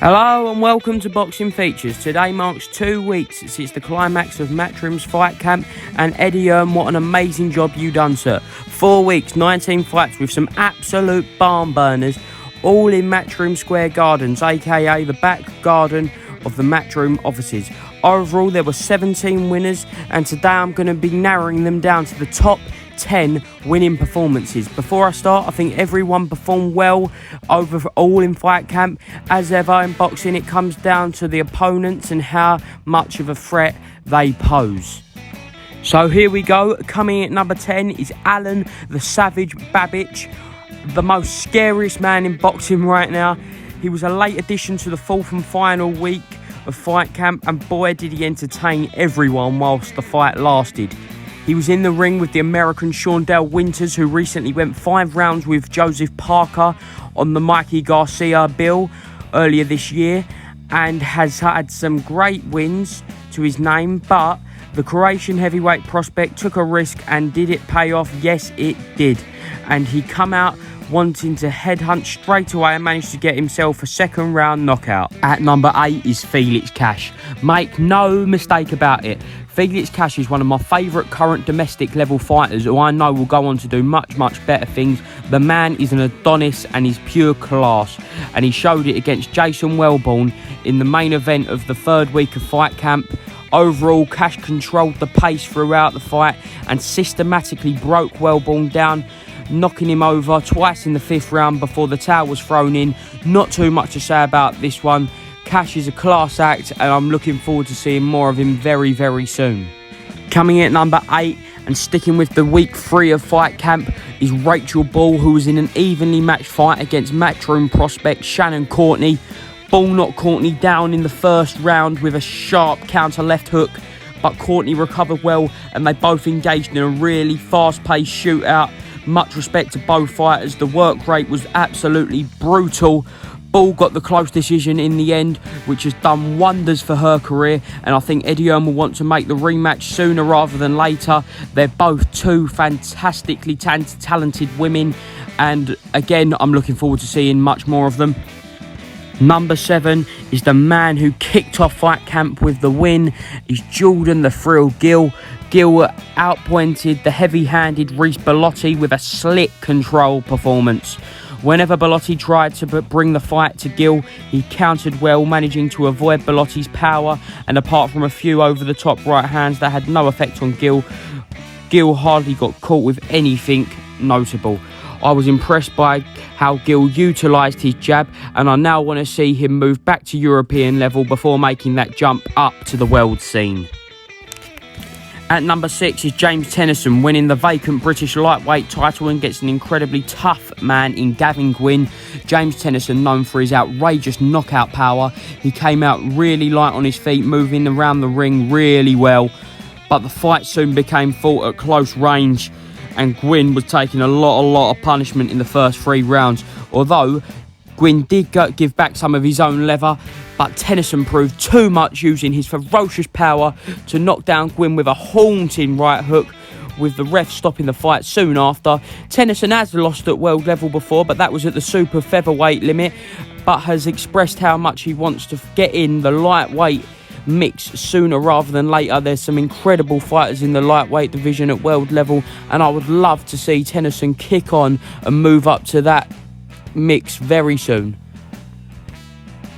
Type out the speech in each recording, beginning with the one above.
Hello and welcome to Boxing Features. Today marks 2 weeks since the climax of Matchroom's fight camp, and Eddie Hearn, what an amazing job you done, sir. 4 weeks, 19 fights with some absolute barn burners, all in Matchroom Square Gardens, aka the back garden of the Matchroom offices. Overall, there were 17 winners, and today I'm going to be narrowing them down to the top 10 winning performances. Before I start, I think everyone performed well overall in fight camp. As ever in boxing, it comes down to the opponents and how much of a threat they pose. So here we go. Coming at number 10 is Alan the Savage Babbage, the most scariest man in boxing right now. He was a late addition to the fourth and final week of fight camp, and boy did he entertain everyone whilst the fight lasted. He was in the ring with the American Shaundell Winters, who recently went 5 rounds with Joseph Parker on the Mikey Garcia bill earlier this year, and has had some great wins to his name. But the Croatian heavyweight prospect took a risk, and did it pay off? Yes, it did. And he come out wanting to headhunt straight away and managed to get himself a second round knockout. At number 8 is Felix Cash. Make no mistake about it, Felix Cash is one of my favourite current domestic level fighters who I know will go on to do much better things. The man is an Adonis and is pure class, and he showed it against Jason Wellborn in the main event of the 3rd week of fight camp. Overall, Cash controlled the pace throughout the fight and systematically broke Wellborn down, knocking him over twice in the 5th round before the towel was thrown in. Not too much to say about this one. Cash is a class act, and I'm looking forward to seeing more of him very soon. Coming in at number 8 and sticking with the week 3 of fight camp is Rachel Ball, who was in an evenly matched fight against Matchroom prospect Shannon Courtney. Ball knocked Courtney down in the 1st round with a sharp counter left hook, but Courtney recovered well, and they both engaged in a really fast-paced shootout. Much respect to both fighters. The work rate was absolutely brutal. Ball got the close decision in the end, which has done wonders for her career, and I think Eddie Hearn will want to make the rematch sooner rather than later. They're both two fantastically talented women, and again, I'm looking forward to seeing much more of them. Number 7 is the man who kicked off fight camp with the win, is Jordan the Thrill Gill. Gill outpointed the heavy-handed Reece Bellotti with a slick control performance. Whenever Bellotti tried to bring the fight to Gill, he countered well, managing to avoid Bellotti's power, and apart from a few over-the-top right hands that had no effect on Gill, Gill hardly got caught with anything notable. I was impressed by how Gill utilised his jab, and I now want to see him move back to European level before making that jump up to the world scene. At number 6 is James Tennyson, winning the vacant British lightweight title against an incredibly tough man in Gavin Gwynn. James Tennyson, known for his outrageous knockout power, he came out really light on his feet, moving around the ring really well. But the fight soon became fought at close range, and Gwynn was taking a lot of punishment in the first 3 rounds. Although Gwynn did give back some of his own leather, but Tennyson proved too much, using his ferocious power to knock down Gwynn with a haunting right hook, with the ref stopping the fight soon after. Tennyson has lost at world level before, but that was at the super featherweight limit, but has expressed how much he wants to get in the lightweight mix sooner rather than later. There's some incredible fighters in the lightweight division at world level, and I would love to see Tennyson kick on and move up to that mix very soon.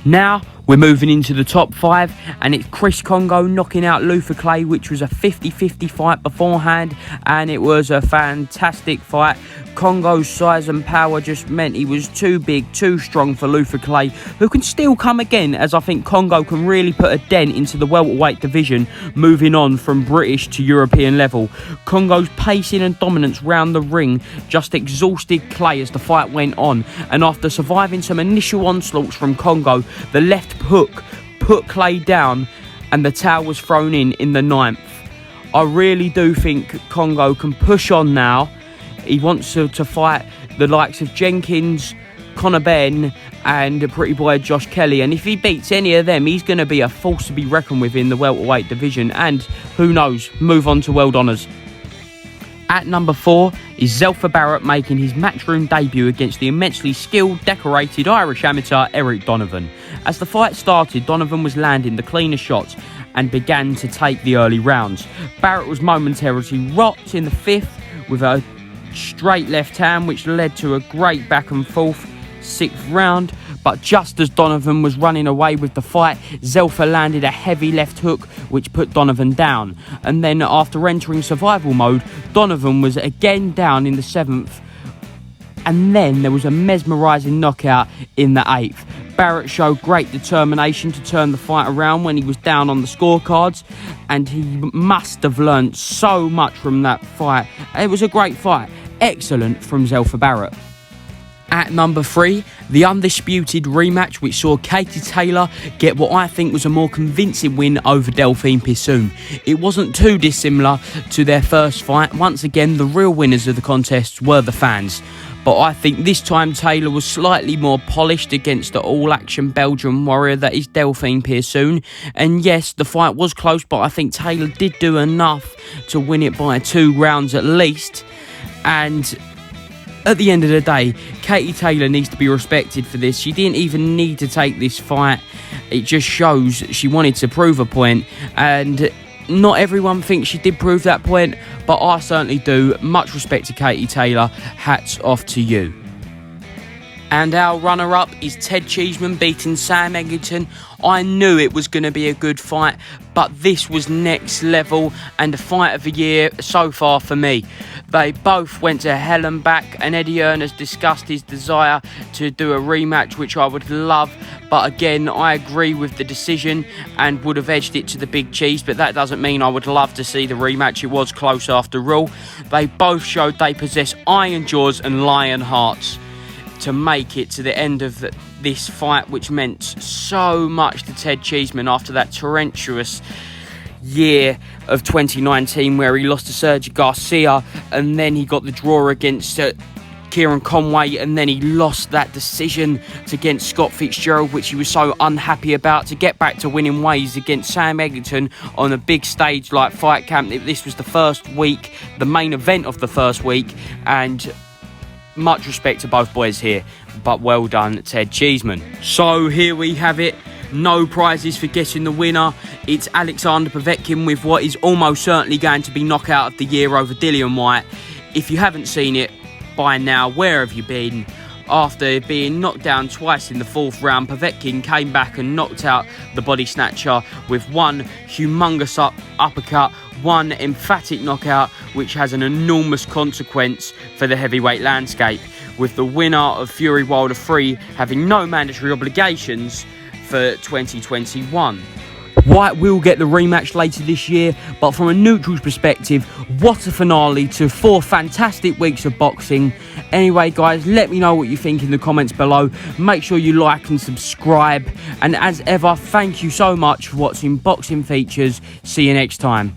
Now we're moving into the top 5, and it's Chris Congo knocking out Luther Clay, which was a 50-50 fight beforehand, and it was a fantastic fight. Congo's size and power just meant he was too big, too strong for Luther Clay, who can still come again, as I think Congo can really put a dent into the welterweight division, moving on from British to European level. Congo's pacing and dominance round the ring just exhausted Clay as the fight went on, and after surviving some initial onslaughts from Congo, the left hook put Clay down, and the towel was thrown in the 9th. I really do think Congo can push on now. He wants to fight the likes of Jenkins, Conor Benn and pretty boy Josh Kelly, and if he beats any of them, he's going to be a force to be reckoned with in the welterweight division, and who knows, move on to world honours. At number 4 is Zelfa Barrett making his Matchroom debut against the immensely skilled, decorated Irish amateur Eric Donovan. As the fight started, Donovan was landing the cleaner shots and began to take the early rounds. Barrett was momentarily rocked in the 5th with a straight left hand, which led to a great back and forth 6th round. But just as Donovan was running away with the fight, Zelfa landed a heavy left hook which put Donovan down. And then after entering survival mode, Donovan was again down in the 7th. And then there was a mesmerising knockout in the 8th. Barrett showed great determination to turn the fight around when he was down on the scorecards, and he must have learnt so much from that fight. It was a great fight. Excellent from Zelfa Barrett. At number 3, the undisputed rematch which saw Katie Taylor get what I think was a more convincing win over Delphine Pissoon. It wasn't too dissimilar to their first fight. Once again, the real winners of the contest were the fans. But I think this time Taylor was slightly more polished against the all-action Belgian warrior that is Delphine Pissoon. And yes, the fight was close, but I think Taylor did do enough to win it by 2 rounds at least. And at the end of the day, Katie Taylor needs to be respected for this. She didn't even need to take this fight. It just shows she wanted to prove a point, and not everyone thinks she did prove that point, but I certainly do. Much respect to Katie Taylor. Hats off to you. And our runner-up is Ted Cheeseman beating Sam Eggington. I knew it was going to be a good fight, but this was next level and the fight of the year so far for me. They both went to hell and back, and Eddie Hearn has discussed his desire to do a rematch, which I would love. But again, I agree with the decision and would have edged it to the Big Cheese, but that doesn't mean I would love to see the rematch. It was close after all. They both showed they possess iron jaws and lion hearts to make it to the end of this fight, which meant so much to Ted Cheeseman after that torrentious year of 2019 where he lost to Sergio Garcia, and then he got the draw against Kieran Conway, and then he lost that decision against Scott Fitzgerald, which he was so unhappy about, to get back to winning ways against Sam Eggington on a big stage like Fight Camp. This was the first week, the main event of the first week, and much respect to both boys here, but well done, Ted Cheeseman. So here we have it. No prizes for guessing the winner. It's Alexander Povetkin with what is almost certainly going to be knockout of the year over Dillian Whyte. If you haven't seen it by now, where have you been? After being knocked down twice in the 4th round, Povetkin came back and knocked out the body snatcher with one humongous uppercut, one emphatic knockout, which has an enormous consequence for the heavyweight landscape, with the winner of Fury Wilder 3 having no mandatory obligations for 2021. Whyte will get the rematch later this year, but from a neutral's perspective, what a finale to 4 fantastic weeks of boxing. Anyway, guys, let me know what you think in the comments below. Make sure you like and subscribe. And as ever, thank you so much for watching Boxing Features. See you next time.